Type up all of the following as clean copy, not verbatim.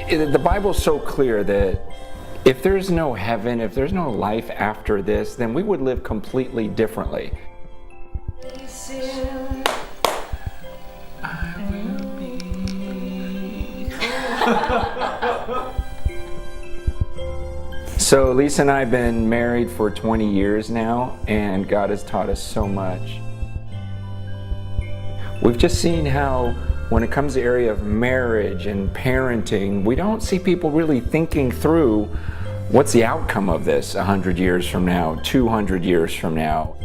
The Bible's so clear that if there's no heaven, if there's no life after this, then we would live completely differently. I will be. So Lisa and I have been married for 20 years now, and God has taught us so much. We've just seen how when it comes to the area of marriage and parenting, we don't see people really thinking through what's the outcome of this 100 years from now, 200 years from now.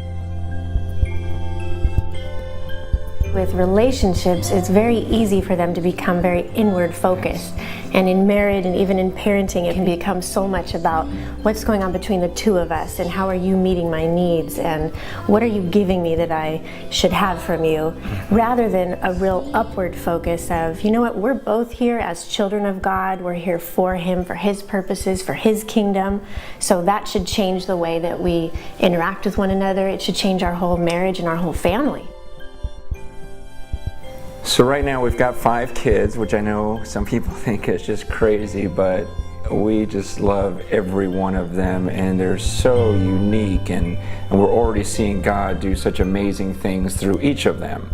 With relationships, it's very easy for them to become very inward focused. And in marriage and even in parenting, it can become so much about what's going on between the two of us and how are you meeting my needs and what are you giving me that I should have from you, rather than a real upward focus of, you know what, we're both here as children of God, we're here for Him, for His purposes, for His kingdom. So that should change the way that we interact with one another. It should change our whole marriage and our whole family. So right now we've got 5 kids, which I know some people think is just crazy, but we just love every one of them, and they're so unique, and we're already seeing God do such amazing things through each of them.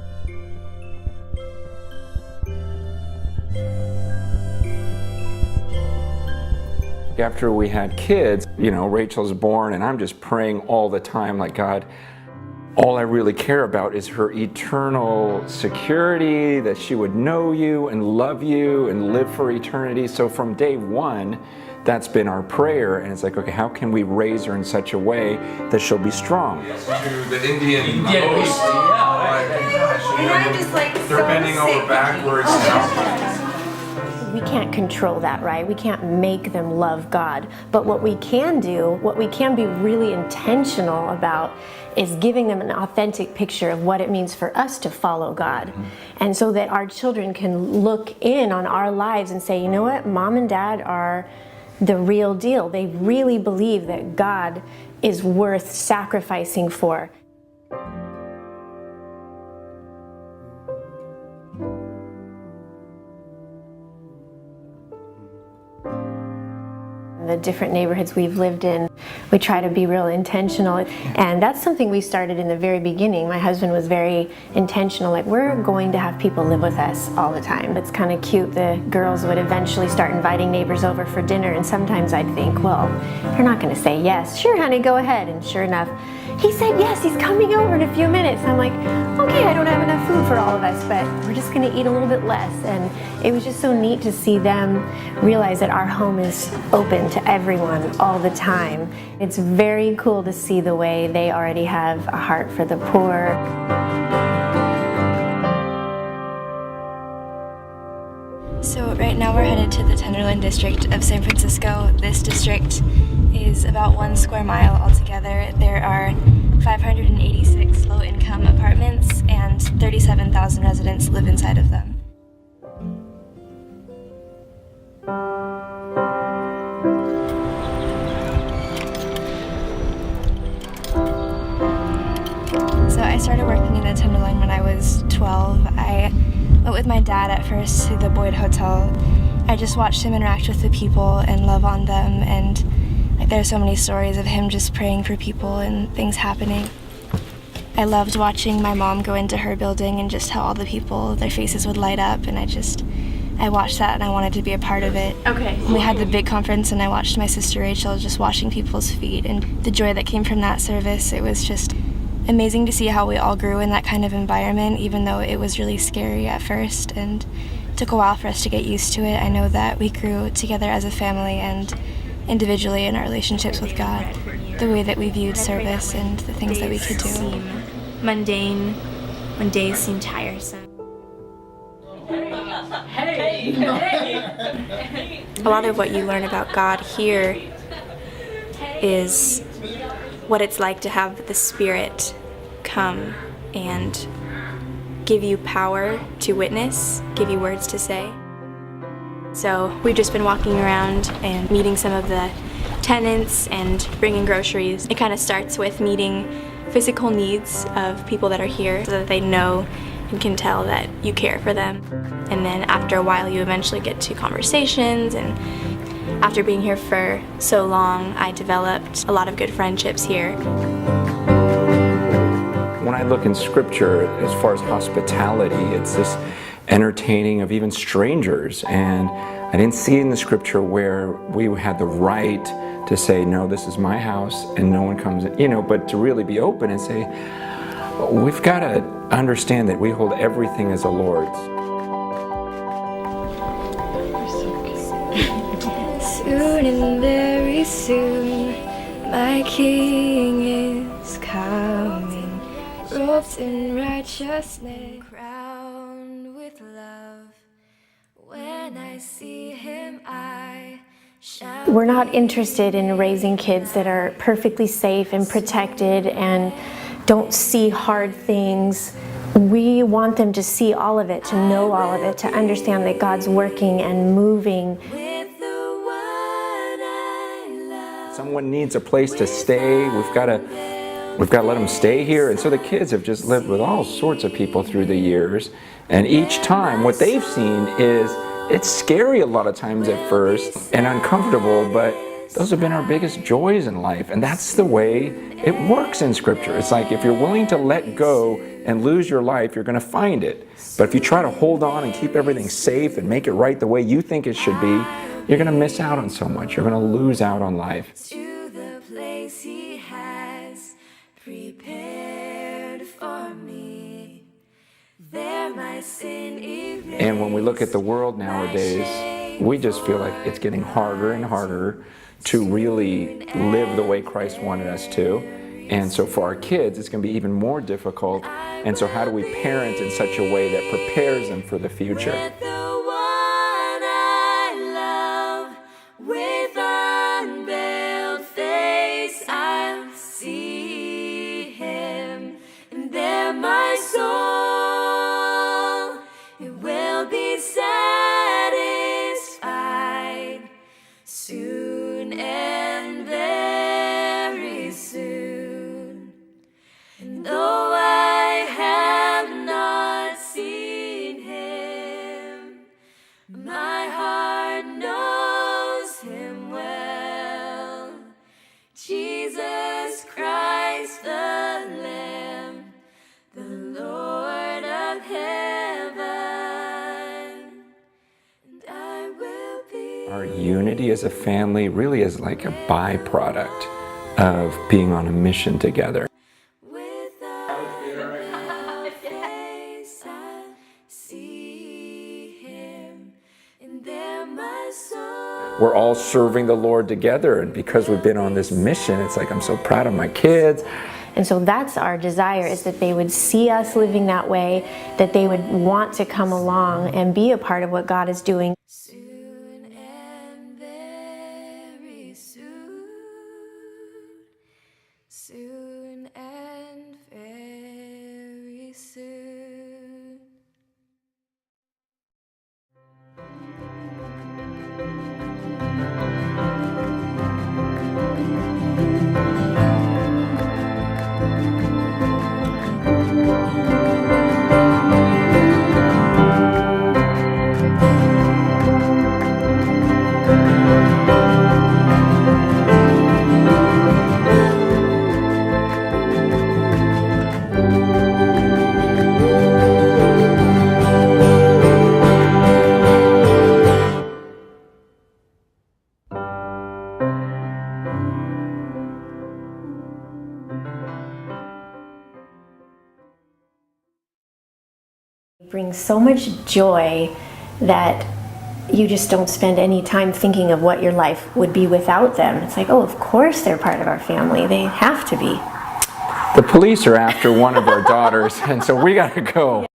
After we had kids, you know, Rachel's born, and I'm just praying all the time, like, God, all I really care about is her eternal security, that she would know you and love you and live for eternity. So from day one, that's been our prayer. And it's like, okay, how can we raise her in such a way that she'll be strong? To the Indian host. And I'm just like, they're bending over backwards now. We can't control that, right? We can't make them love God. But what we can do, what we can be really intentional about, is giving them an authentic picture of what it means for us to follow God. Mm-hmm. And so that our children can look in on our lives and say, you know what, Mom and Dad are the real deal. They really believe that God is worth sacrificing for. The different neighborhoods we've lived in, we try to be real intentional, and that's something we started in the very beginning. My husband was very intentional, like, we're going to have people live with us all the time. It's kind of cute. The girls would eventually start inviting neighbors over for dinner, and sometimes I'd think, well, they're not going to say yes. Sure, honey, go ahead. And sure enough, he said yes, he's coming over in a few minutes. I'm like, okay, I don't have enough food for all of us, but we're just going to eat a little bit less. And it was just so neat to see them realize that our home is open to everyone all the time. It's very cool to see the way they already have a heart for the poor. So right now we're headed to the Tenderloin district of San Francisco. This district is about 1 square mile altogether. There are 586 low-income apartments and 37,000 residents live inside of them. So I started working in the Tenderloin when I was 12. I went with my dad at first to the Boyd Hotel. I just watched him interact with the people and love on them, and there are so many stories of him just praying for people and things happening. I loved watching my mom go into her building and just how all the people, their faces would light up, and I watched that and I wanted to be a part of it. Okay. We had the big conference and I watched my sister Rachel just washing people's feet, and the joy that came from that service, it was just amazing to see how we all grew in that kind of environment, even though it was really scary at first and it took a while for us to get used to it. I know that we grew together as a family and individually in our relationships with God, the way that we viewed service and the things that we could do. Seem mundane when days seem tiresome. A lot of what you learn about God here is what it's like to have the Spirit come and give you power to witness, give you words to say. So we've just been walking around and meeting some of the tenants and bringing groceries. It kind of starts with meeting physical needs of people that are here so that they know and can tell that you care for them. And then after a while, you eventually get to conversations, and after being here for so long, I developed a lot of good friendships here. When I look in Scripture, as far as hospitality, it's this entertaining of even strangers. And I didn't see in the Scripture where we had the right to say, no, this is my house and no one comes in, but to really be open and say, we've got to understand that we hold everything as the Lord's. Soon and very soon, my King is coming, robed in righteousness, crowned with love. When I see him, I shall. We're not interested in raising kids that are perfectly safe and protected and don't see hard things. We want them to see all of it, to know all of it, to understand that God's working and moving. Someone needs a place to stay. We've got to let them stay here. And so the kids have just lived with all sorts of people through the years. And each time what they've seen is, it's scary a lot of times at first and uncomfortable, but those have been our biggest joys in life. And that's the way it works in Scripture. It's like if you're willing to let go and lose your life, you're going to find it. But if you try to hold on and keep everything safe and make it right the way you think it should be, you're going to miss out on so much. You're going to lose out on life. To the place he has prepared for me, there my sin erased. And when we look at the world nowadays, we just feel like it's getting harder and harder to really live the way Christ wanted us to. And so for our kids, it's going to be even more difficult. And so how do we parent in such a way that prepares them for the future? Our unity as a family really is like a byproduct of being on a mission together. We're all serving the Lord together, and because we've been on this mission, it's like I'm so proud of my kids. And so that's our desire, is that they would see us living that way, that they would want to come along and be a part of what God is doing. Soon and very soon, soon and very soon. Brings so much joy that you just don't spend any time thinking of what your life would be without them. It's like, oh, of course they're part of our family. They have to be. The police are after one of our daughters, and so we got to go.